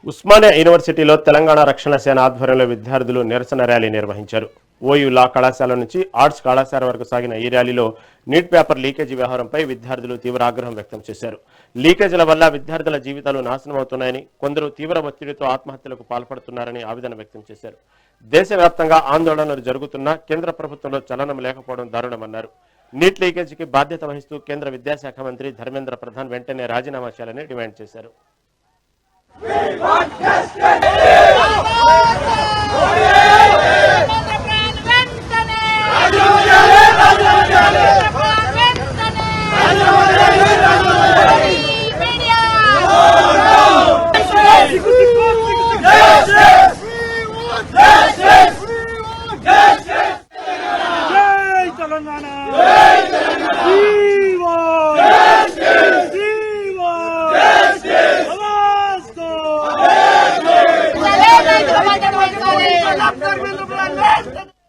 ఉస్మానియా యూనివర్సిటీలో తెలంగాణ రక్షణ సేన ఆధ్వర్యంలో విద్యార్థులు నిరసన ర్యాలీ నిర్వహించారు. ఓయూ లా కళాశాల నుంచి ఆర్ట్స్ కళాశాల వరకు సాగిన ఈ ర్యాలీలో నీట్ పేపర్ లీకేజీ వ్యవహారంపై విద్యార్థులు తీవ్ర ఆగ్రహం వ్యక్తం చేశారు. లీకేజీల వల్ల విద్యార్థుల జీవితాలు నాశనమవుతున్నాయని, కొందరు తీవ్ర ఒత్తిడితో ఆత్మహత్యలకు పాల్పడుతున్నారని ఆవేదన వ్యక్తం చేశారు. దేశవ్యాప్తంగా ఆందోళనలు జరుగుతున్నా కేంద్ర ప్రభుత్వంలో చలనం లేకపోవడం దారుణమన్నారు. నీట్ లీకేజీకి బాధ్యత వహిస్తూ కేంద్ర విద్యాశాఖ మంత్రి ధర్మేంద్ర ప్రధాన్ వెంటనే రాజీనామా చేయాలని డిమాండ్ చేశారు. Doctor,